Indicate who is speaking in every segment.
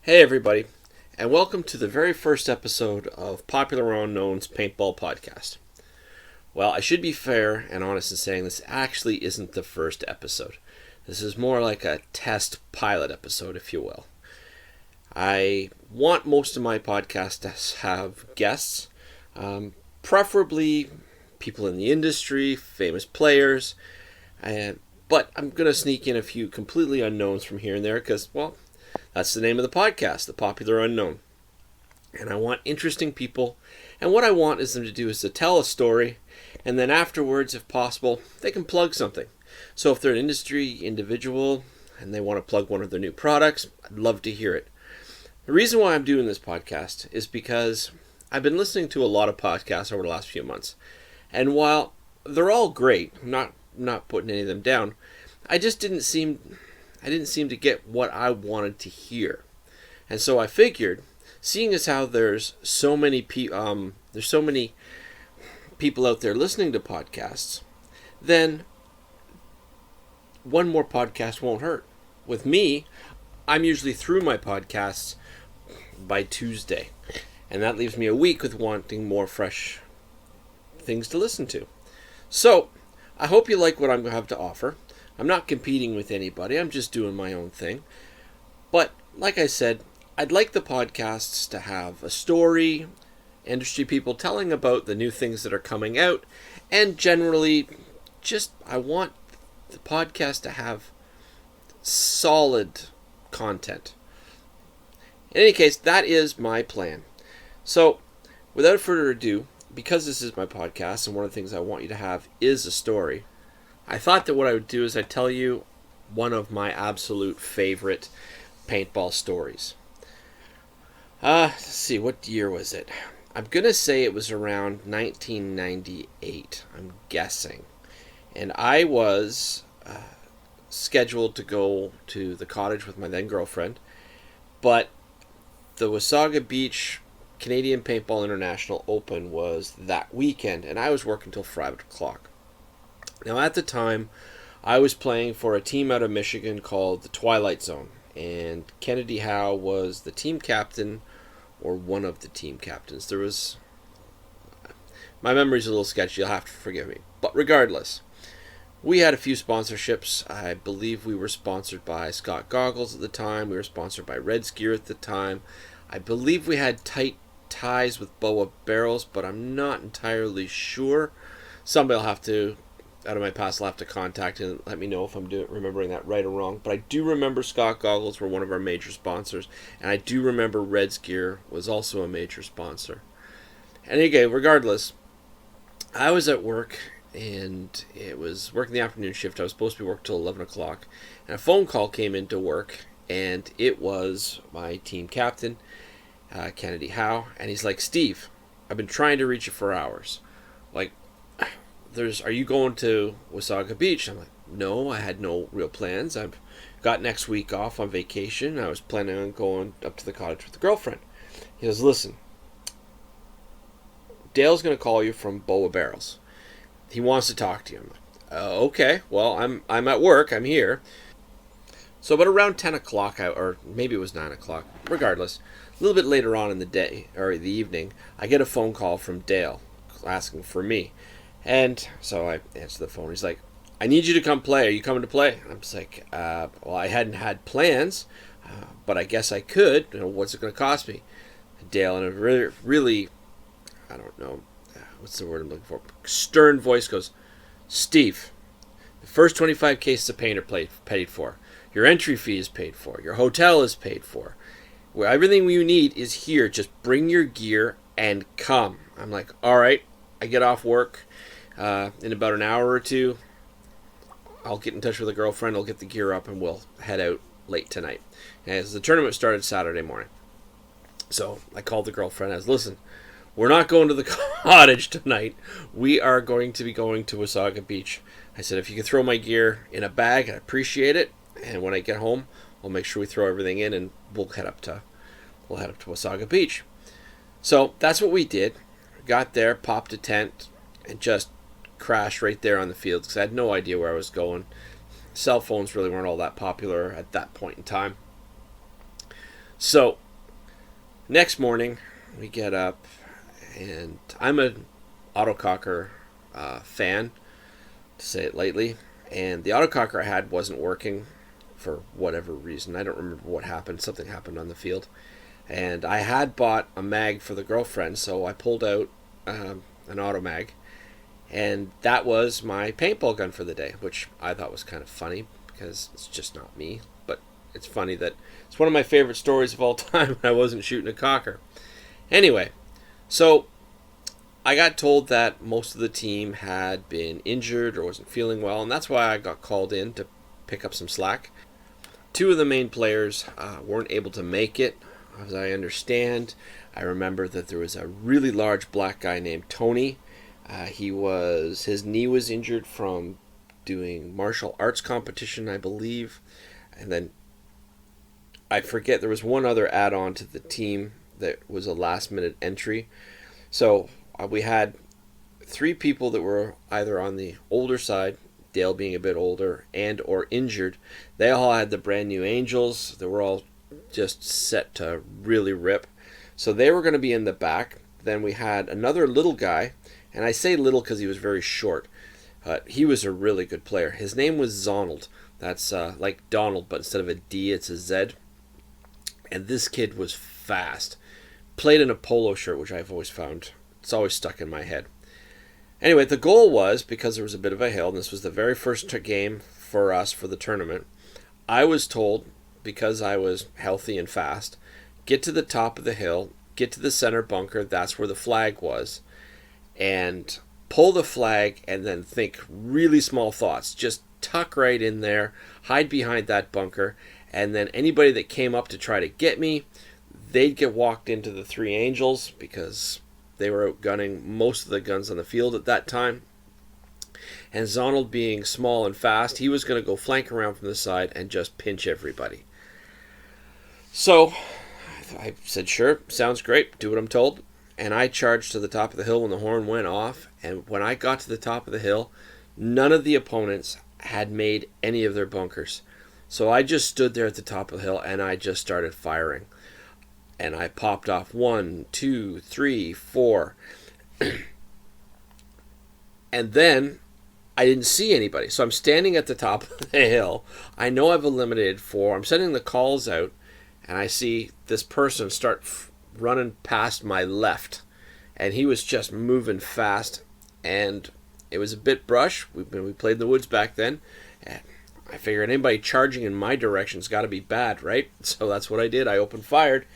Speaker 1: Hey everybody, and welcome to the very first episode of Popular Unknown's Paintball Podcast. Well, I should be fair and honest in saying this actually isn't the first episode. This is more like a test pilot episode, if you will. I want most of my podcasts to have guests, preferably people in the industry, famous players, but I'm going to sneak in a few completely unknowns from here and there because, well, that's the name of the podcast, The Popular Unknown. And I want interesting people, and what I want is them to do is to tell a story, and then afterwards, if possible, they can plug something. So if they're an industry individual and they want to plug one of their new products, I'd love to hear it. The reason why I'm doing this podcast is because I've been listening to a lot of podcasts over the last few months, and while they're all great, I'm not putting any of them down, I didn't seem to get what I wanted to hear. And so I figured, seeing as how there's so many people out there listening to podcasts, then one more podcast won't hurt. With me, I'm usually through my podcasts by Tuesday, and that leaves me a week with wanting more fresh things to listen to. So, I hope you like what I'm going to have to offer. I'm not competing with anybody, I'm just doing my own thing. But, like I said, I'd like the podcasts to have a story, industry people telling about the new things that are coming out, and generally, I want the podcast to have solid content. In any case, that is my plan. So, without further ado, because this is my podcast, and one of the things I want you to have is a story, I thought that what I would do is I'd tell you one of my absolute favorite paintball stories. Let's see, what year was it? I'm going to say it was around 1998, I'm guessing. And I was scheduled to go to the cottage with my then girlfriend, but the Wasaga Beach Canadian Paintball International Open was that weekend, and I was working till 5 o'clock. Now, at the time, I was playing for a team out of Michigan called the Twilight Zone, and Kennedy Howe was the team captain, or one of the team captains. My memory's a little sketchy, you'll have to forgive me. But regardless, we had a few sponsorships. I believe we were sponsored by Scott Goggles at the time. We were sponsored by Red's Gear at the time. I believe we had tight ties with Boa Barrels, but I'm not entirely sure. Somebody will have to, out of my past, will have to contact and let me know if I'm remembering that right or wrong. But I do remember Scott Goggles were one of our major sponsors, and I do remember Red's Gear was also a major sponsor. And again, regardless, I was at work, and it was working the afternoon shift. I was supposed to be working till 11 o'clock, and a phone call came into work, and it was my team captain, Kennedy Howe, and he's like, "Steve, I've been trying to reach you for hours. Like, are you going to Wasaga Beach?" I'm like, "No, I had no real plans. I've got next week off on vacation. I was planning on going up to the cottage with the girlfriend." He goes, "Listen, Dale's going to call you from Boa Barrels. He wants to talk to you." I'm like, "Okay, well, I'm at work. I'm here." So about around 10 o'clock, or maybe it was 9 o'clock, regardless, a little bit later on in the day, or the evening, I get a phone call from Dale asking for me. And so I answer the phone. He's like, "I need you to come play. Are you coming to play?" And I'm just like, well, I hadn't had plans, but I guess I could. What's it going to cost me? Dale, in a really, I don't know, what's the word I'm looking for? Stern voice goes, "Steve, the first 25 cases of paint are paid for. Your entry fee is paid for. Your hotel is paid for. Everything you need is here. Just bring your gear and come." I'm like, "All right." I get off work. In about an hour or two, I'll get in touch with a girlfriend. I'll get the gear up, and we'll head out late tonight. As the tournament started Saturday morning. So I called the girlfriend. I was, "Listen, we're not going to the cottage tonight. We are going to be going to Wasaga Beach." I said, "If you could throw my gear in a bag, I'd appreciate it. And when I get home, I'll make sure we throw everything in, and we'll head up to Wasaga Beach." So that's what we did. Got there, popped a tent, and just crashed right there on the field because I had no idea where I was going. Cell phones really weren't all that popular at that point in time. So, next morning, we get up, and I'm an autococker fan, to say it lightly, and the autococker I had wasn't working for whatever reason. I don't remember what happened. Something happened on the field. And I had bought a mag for the girlfriend, so I pulled out an auto mag, and that was my paintball gun for the day, which I thought was kind of funny because it's just not me. But it's funny that it's one of my favorite stories of all time. I wasn't shooting a cocker. Anyway, so I got told that most of the team had been injured or wasn't feeling well, and that's why I got called in to pick up some slack. Two of the main players weren't able to make it, as I understand. I remember that there was a really large black guy named Tony. His knee was injured from doing martial arts competition, I believe. And then I forget, there was one other add-on to the team that was a last-minute entry. So we had three people that were either on the older side, Dale being a bit older, and or injured. They all had the brand new Angels. They were all just set to really rip. So they were going to be in the back. Then we had another little guy, and I say little because he was very short. He was a really good player. His name was Zonald. That's like Donald, but instead of a D, it's a Z. And this kid was fast. Played in a polo shirt, which I've always found, it's always stuck in my head. Anyway, the goal was, because there was a bit of a hill, and this was the very first game for us for the tournament, I was told, because I was healthy and fast, get to the top of the hill, get to the center bunker, that's where the flag was, and pull the flag and then think really small thoughts. Just tuck right in there, hide behind that bunker, and then anybody that came up to try to get me, they'd get walked into the three Angels because they were outgunning most of the guns on the field at that time. And Zonald, being small and fast, he was going to go flank around from the side and just pinch everybody. So I said, sure, sounds great, do what I'm told. And I charged to the top of the hill when the horn went off. And when I got to the top of the hill, none of the opponents had made any of their bunkers. So I just stood there at the top of the hill and I just started firing. And I popped off 1, 2, 3, 4. And then I didn't see anybody. So I'm standing at the top of the hill. I know I've eliminated 4. I'm sending the calls out. And I see this person start running past my left. And he was just moving fast. And it was a bit brush. We played in the woods back then. And I figured anybody charging in my direction's got to be bad, right? So that's what I did. I opened fired.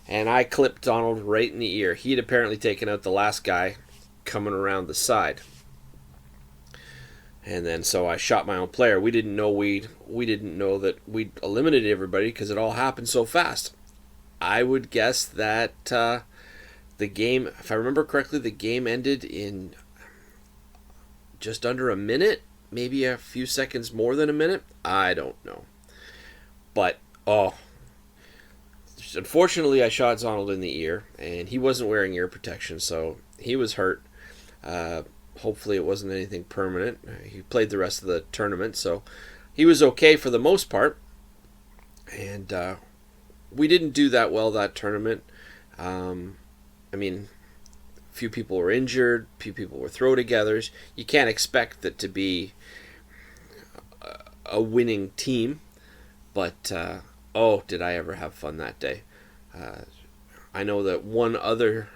Speaker 1: And I clipped Donald right in the ear. He'd apparently taken out the last guy coming around the side. And then so I shot my own player. We didn't know that we'd eliminated everybody because it all happened so fast. I would guess that the game, if I remember correctly, the game ended in just under a minute, maybe a few seconds more than a minute. I don't know. But, unfortunately, I shot Zonald in the ear, and he wasn't wearing ear protection, so he was hurt. Hopefully it wasn't anything permanent. He played the rest of the tournament, so he was okay for the most part. And we didn't do that well that tournament. I mean, a few people were injured, a few people were throw-togethers. You can't expect that to be a winning team, but did I ever have fun that day. I know that one other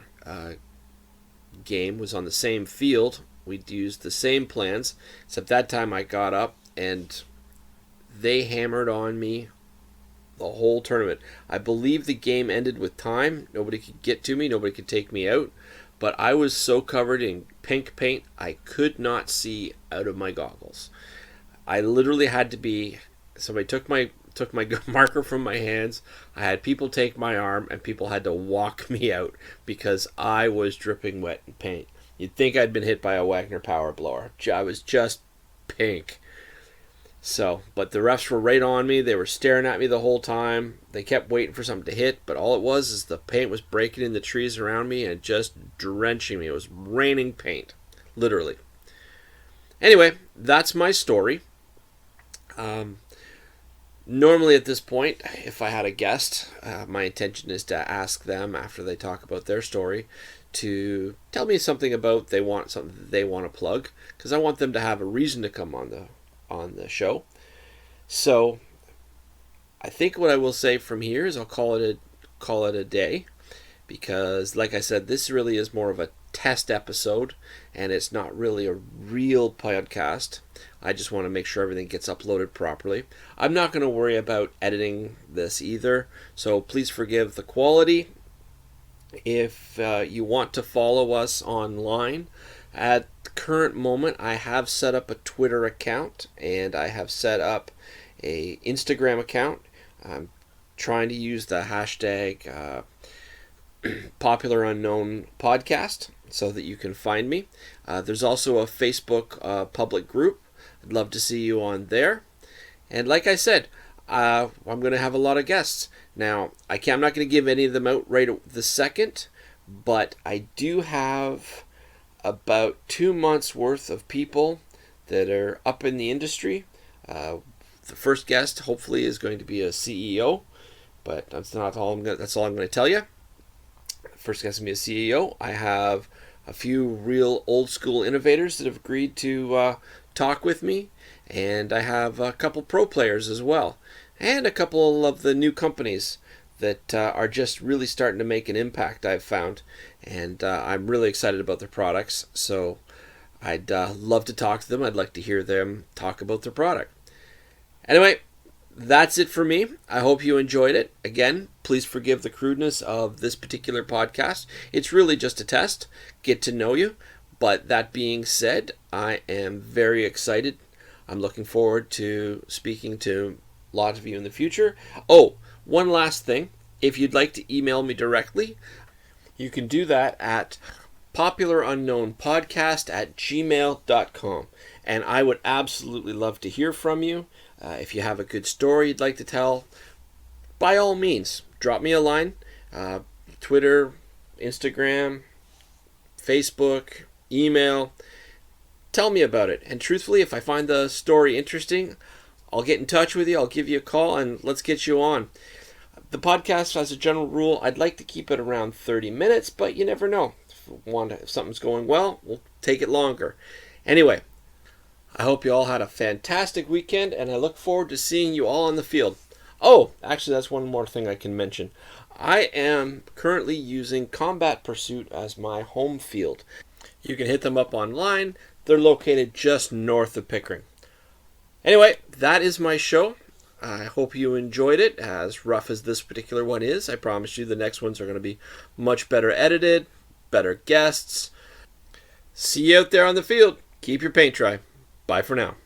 Speaker 1: game was on the same field. We'd used the same plans, except that time I got up and they hammered on me the whole tournament. I believe the game ended with time. Nobody could get to me. Nobody could take me out. But I was so covered in pink paint, I could not see out of my goggles. I literally had to be... Somebody took my marker from my hands. I had people take my arm, and people had to walk me out because I was dripping wet in paint. You'd think I'd been hit by a Wagner power blower. I was just pink. So, but the refs were right on me. They were staring at me the whole time. They kept waiting for something to hit, but all it was is the paint was breaking in the trees around me and just drenching me. It was raining paint, literally. Anyway, that's my story. Normally at this point, if I had a guest, my intention is to ask them after they talk about their story to tell me something about something that they want to plug, because I want them to have a reason to come on the show. So I think what I will say from here is I'll call it a day, because like I said, this really is more of a test episode and it's not really a real podcast. I just want to make sure everything gets uploaded properly. I'm not going to worry about editing this either, so please forgive the quality. If you want to follow us online, at the current moment I have set up a Twitter account and I have set up a Instagram account. I'm trying to use the hashtag Popular Unknown Podcast so that you can find me. There's also a Facebook public group. I'd love to see you on there. And like I said, I'm going to have a lot of guests. Now, I'm not going to give any of them out right this second, but I do have about 2 months worth of people that are up in the industry. The first guest hopefully is going to be a CEO, but that's all I'm going to tell you. First guest is going to be a CEO. I have a few real old school innovators that have agreed to talk with me, and I have a couple pro players as well, and a couple of the new companies that are just really starting to make an impact, I've found, and I'm really excited about their products, so I'd love to talk to them. I'd like to hear them talk about their product. Anyway, that's it for me. I hope you enjoyed it. Again, please forgive the crudeness of this particular podcast. It's really just a test, get to know you. But that being said, I am very excited. I'm looking forward to speaking to a lot of you in the future. Oh, one last thing. If you'd like to email me directly, you can do that at popularunknownpodcast@gmail.com. And I would absolutely love to hear from you. If you have a good story you'd like to tell, by all means, drop me a line. Twitter, Instagram, Facebook, email. Tell me about it. And truthfully, if I find the story interesting, I'll get in touch with you. I'll give you a call and let's get you on. The podcast, as a general rule, I'd like to keep it around 30 minutes, but you never know. If something's going well, we'll take it longer. Anyway, I hope you all had a fantastic weekend, and I look forward to seeing you all on the field. Oh, actually, that's one more thing I can mention. I am currently using Combat Pursuit as my home field. You can hit them up online. They're located just north of Pickering. Anyway, that is my show. I hope you enjoyed it, as rough as this particular one is. I promise you the next ones are going to be much better edited, better guests. See you out there on the field. Keep your paint dry. Bye for now.